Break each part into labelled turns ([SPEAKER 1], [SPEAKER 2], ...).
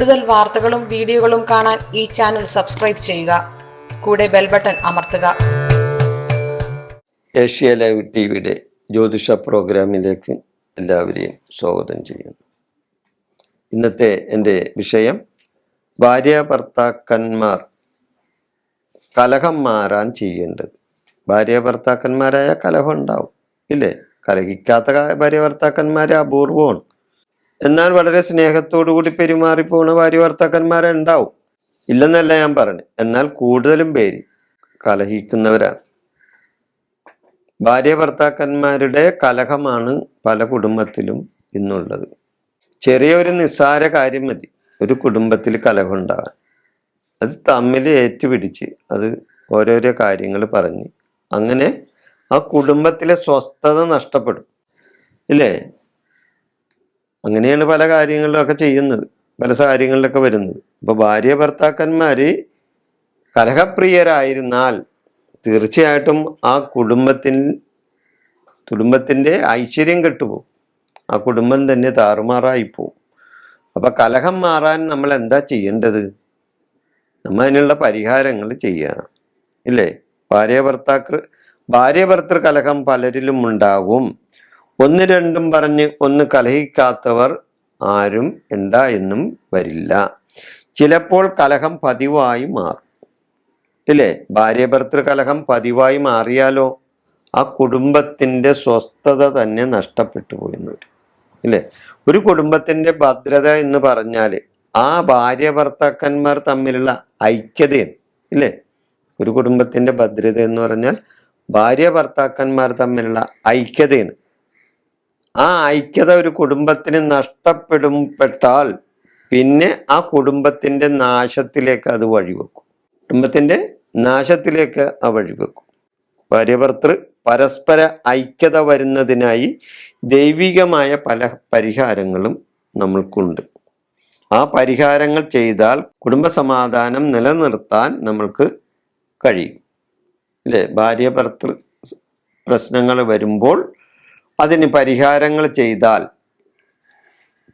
[SPEAKER 1] കൂടുതൽ വാർത്തകളും വീഡിയോകളും കാണാൻ ഈ ചാനൽ സബ്സ്ക്രൈബ് ചെയ്യുക. കൂടെ ബെൽ ബട്ടൺ അമർത്തുക.
[SPEAKER 2] ഏഷ്യ ലൈവ് ടിവിയുടെ ജ്യോതിഷ പ്രോഗ്രാമിലേക്ക് എല്ലാവരെയും സ്വാഗതം ചെയ്യുന്നു. ഇന്നത്തെ എൻ്റെ വിഷയം ഭാര്യ ഭർത്താക്കന്മാർ കലഹം മാറാൻ ചെയ്യേണ്ടത്. ഭാര്യ ഭർത്താക്കന്മാരായ കലഹം ഉണ്ടാവും, ഇല്ലേ? കലഹിക്കാത്ത ഭാര്യ ഭർത്താക്കന്മാരെ അപൂർവമാണ്. എന്നാൽ വളരെ സ്നേഹത്തോടു കൂടി പെരുമാറിപ്പോണ ഭാര്യ ഭർത്താക്കന്മാരെ ഉണ്ടാവും, ഇല്ലെന്നല്ല ഞാൻ പറഞ്ഞു. എന്നാൽ കൂടുതലും പേര് കലഹിക്കുന്നവരാണ്. ഭാര്യ ഭർത്താക്കന്മാരുടെ കലഹമാണ് പല കുടുംബത്തിലും ഇന്നുള്ളത്. ചെറിയൊരു നിസ്സാര കാര്യം മതി ഒരു കുടുംബത്തിൽ കലഹം ഉണ്ടാകാൻ. അത് തമ്മിൽ ഏറ്റുപിടിച്ച് അത് ഓരോരോ കാര്യങ്ങൾ പറഞ്ഞ് അങ്ങനെ ആ കുടുംബത്തിലെ സ്വസ്ഥത നഷ്ടപ്പെടും, ഇല്ലേ? അങ്ങനെയാണ് പല കാര്യങ്ങളിലൊക്കെ ചെയ്യുന്നത്, പല കാര്യങ്ങളിലൊക്കെ വരുന്നത്. അപ്പോൾ ഭാര്യ ഭർത്താക്കന്മാര് കലഹപ്രിയരായിരുന്നാൽ തീർച്ചയായിട്ടും ആ കുടുംബത്തിൻ്റെ ഐശ്വര്യം കെട്ടുപോകും, ആ കുടുംബം തന്നെ താറുമാറായിപ്പോവും. അപ്പം കലഹം മാറാൻ നമ്മൾ എന്താ ചെയ്യേണ്ടത്? നമ്മൾ അതിനുള്ള പരിഹാരങ്ങൾ ചെയ്യണം, ഇല്ലേ? ഭാര്യ ഭർത്തൃ കലഹം പലരിലും ഉണ്ടാകും. ഒന്ന് രണ്ടും പറഞ്ഞ് ഒന്ന് കലഹിക്കാത്തവർ ആരും എന്നും വരില്ല. ചിലപ്പോൾ കലഹം പതിവായി മാറും, ഇല്ലേ? ഭാര്യ ഭർത്തൃ കലഹം പതിവായി മാറിയാലോ ആ കുടുംബത്തിൻ്റെ സ്വസ്ഥത തന്നെ നഷ്ടപ്പെട്ടു പോയെന്നവർ, ഇല്ലേ? ഒരു കുടുംബത്തിൻ്റെ ഭദ്രത എന്ന് പറഞ്ഞാൽ ആ ഭാര്യ ഭർത്താക്കന്മാർ തമ്മിലുള്ള ഐക്യതയാണ്, ഇല്ലേ? ഒരു കുടുംബത്തിൻ്റെ ഭദ്രത എന്ന് പറഞ്ഞാൽ ഭാര്യ ഭർത്താക്കന്മാർ തമ്മിലുള്ള ഐക്യതയാണ്. ആ ഐക്യത ഒരു കുടുംബത്തിന് നഷ്ടപ്പെട്ടാൽ പിന്നെ ആ കുടുംബത്തിൻ്റെ നാശത്തിലേക്ക് അത് വഴിവെക്കും, കുടുംബത്തിൻ്റെ നാശത്തിലേക്ക് ആ വഴിവെക്കും. ഭാര്യ ഭർത്തൃ പരസ്പര ഐക്യത വരുന്നതിനായി ദൈവികമായ പല പരിഹാരങ്ങളും നമ്മൾക്കുണ്ട്. ആ പരിഹാരങ്ങൾ ചെയ്താൽ കുടുംബ സമാധാനം നിലനിർത്താൻ നമ്മൾക്ക് കഴിയും, അല്ലേ? ഭാര്യ ഭർത്തൃ പ്രശ്നങ്ങൾ വരുമ്പോൾ അതിന് പരിഹാരങ്ങൾ ചെയ്താൽ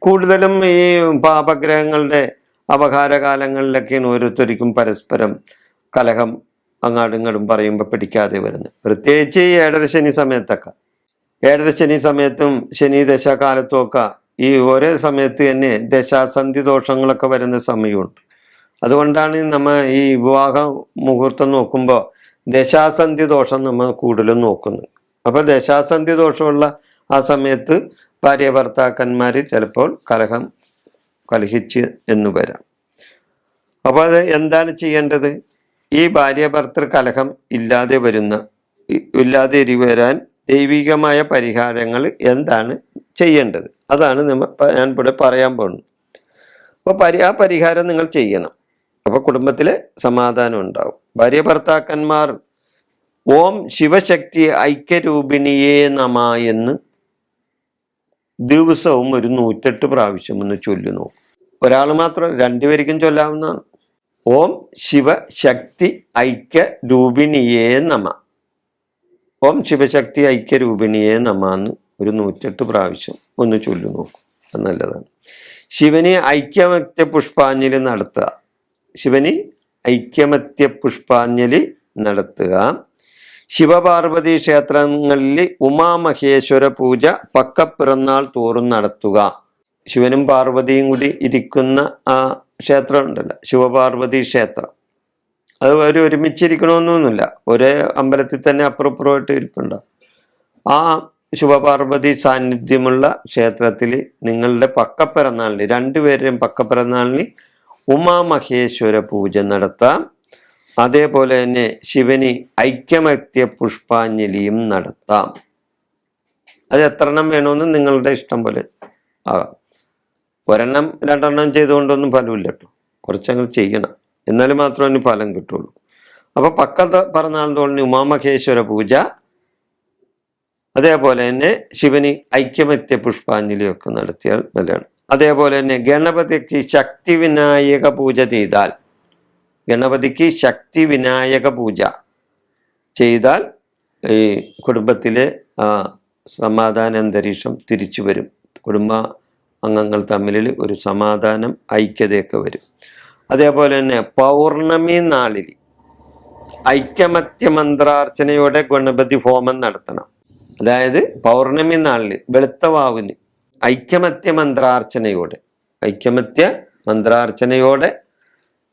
[SPEAKER 2] കൂടുതലും ഈ പാപഗ്രഹങ്ങളുടെ അപകാരകാലങ്ങളിലൊക്കെയാണ് ഓരോരുത്തർക്കും പരസ്പരം കലഹം അങ്ങാടും പറയുമ്പോൾ പിടിക്കാതെ വരുന്നത്. പ്രത്യേകിച്ച് ഈ ഏഴരശനി സമയത്തൊക്കെ, ഏഴരശനി സമയത്തും ശനി ദശാകാലത്തും ഒക്കെ ഈ ഒരേ സമയത്ത് തന്നെ ദശാസന്ധി ദോഷങ്ങളൊക്കെ വരുന്ന സമയമുണ്ട്. അതുകൊണ്ടാണ് നമ്മൾ ഈ വിവാഹ മുഹൂർത്തം നോക്കുമ്പോൾ ദശാസന്ധി ദോഷം നമ്മൾ കൂടുതലും നോക്കുന്നത്. അപ്പോൾ ദശാസന്ധി ദോഷമുള്ള ആ സമയത്ത് ഭാര്യ ഭർത്താക്കന്മാർ ചിലപ്പോൾ കലഹിച്ച് എന്ന് വരാം. അപ്പോൾ അത് എന്താണ് ചെയ്യേണ്ടത്? ഈ ഭാര്യ ഭർത്തൃ കലഹം ഇല്ലാതെ വരാൻ ദൈവികമായ പരിഹാരങ്ങൾ എന്താണ് ചെയ്യേണ്ടത്? അതാണ് ഞാൻ ഇവിടെ പറയാൻ പോകുന്നത്. അപ്പോൾ ആ പരിഹാരം നിങ്ങൾ ചെയ്യണം. അപ്പോൾ കുടുംബത്തിലെ സമാധാനം ഉണ്ടാവും. ഭാര്യ ഭർത്താക്കന്മാർ ഓം ശിവശക്തി ഐക്യരൂപിണിയേ നമ എന്ന് ദിവസവും ഒരു 108 പ്രാവശ്യം ഒന്ന് ചൊല്ലുന്നു. ഒരാൾ മാത്രം, രണ്ടുപേർക്കും ചൊല്ലാവുന്നതാണ്. ഓം ശിവശക്തി ഐക്യരൂപിണിയേ നമ, ഓം ശിവശക്തി ഐക്യരൂപിണിയേ നമ എന്ന് ഒരു 108 പ്രാവശ്യം ഒന്ന് ചൊല്ലു നോക്കും, അത് നല്ലതാണ്. ശിവന് ഐക്യമത്യ പുഷ്പാഞ്ജലി നടത്തുക. ശിവന് ഐക്യമത്യ പുഷ്പാഞ്ജലി നടത്തുക. ശിവപാർവതി ക്ഷേത്രങ്ങളിൽ ഉമാമഹേശ്വര പൂജ പക്കപ്പിറന്നാൾ തോറും നടത്തുക. ശിവനും പാർവതിയും കൂടി ഇരിക്കുന്ന ആ ക്ഷേത്രം ഉണ്ടല്ലോ, ശിവപാർവതി ക്ഷേത്രം, അത് ഒരുമിച്ചിരിക്കണമെന്നൊന്നുമില്ല, ഒരേ അമ്പലത്തിൽ തന്നെ അപ്പുറപ്പുറമായിട്ട് ഇരിപ്പുണ്ടാവും. ആ ശിവപാർവതി സാന്നിധ്യമുള്ള ക്ഷേത്രത്തിൽ നിങ്ങളുടെ പക്കപ്പിറന്നാളിന്, രണ്ടുപേരുടെയും പക്കപ്പിറന്നാളിന് ഉമാമഹേശ്വര പൂജ നടത്താം. അതേപോലെ തന്നെ ശിവന് ഐക്യമത്യ പുഷ്പാഞ്ജലിയും നടത്താം. അത് എത്രണ്ണം വേണമെന്ന് നിങ്ങളുടെ ഇഷ്ടം പോലെ ആകാം. ഒരെണ്ണം രണ്ടെണ്ണം ചെയ്തുകൊണ്ടൊന്നും ഫലമില്ല കേട്ടോ, കുറച്ചങ്ങൾ ചെയ്യണം, എന്നാലും മാത്രമേ അതിന് ഫലം കിട്ടുള്ളൂ. അപ്പോൾ പിറന്നാൾ തോളിന് ഉമാമഹേശ്വര പൂജ, അതേപോലെ തന്നെ ശിവന് ഐക്യമത്യ പുഷ്പാഞ്ജലിയൊക്കെ നടത്തിയാൽ നല്ലതാണ്. അതേപോലെ തന്നെ ഗണപതിക്ക് ശക്തി വിനായക പൂജ ചെയ്താൽ, ഗണപതിക്ക് ശക്തി വിനായക പൂജ ചെയ്താൽ ഈ കുടുംബത്തിലെ സമാധാന അന്തരീക്ഷം തിരിച്ചു വരും. അംഗങ്ങൾ തമ്മിൽ ഒരു സമാധാനം, ഐക്യതയൊക്കെ വരും. അതേപോലെ തന്നെ പൗർണമി നാളിൽ ഐക്യമത്യ മന്ത്രാർച്ചനയോടെ ഗണപതി ഹോമം നടത്തണം. അതായത് പൗർണമി നാളിൽ വെളുത്തവാവിന് ഐക്യമത്യ മന്ത്രാർച്ചനയോടെ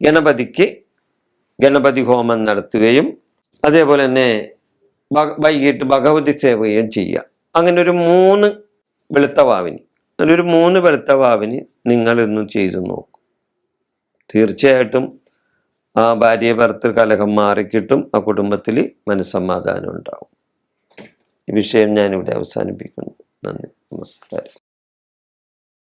[SPEAKER 2] ഗണപതിക്ക് ഗണപതി ഹോമം നടത്തുകയും അതേപോലെ തന്നെ വൈകിട്ട് ഭഗവതി സേവയും ചെയ്യുക. അങ്ങനെ ഒരു 3 വെളുത്തവാവിന് നിങ്ങൾ ഇന്നും ചെയ്തു നോക്കും. തീർച്ചയായിട്ടും ആ ഭാര്യ ഭർത്തൃ കലഹം മാറിക്കിട്ടും, ആ കുടുംബത്തിൽ മനസ്സമാധാനം ഉണ്ടാവും. ഈ വിഷയം ഞാനിവിടെ അവസാനിപ്പിക്കുന്നു. നന്ദി, നമസ്കാരം.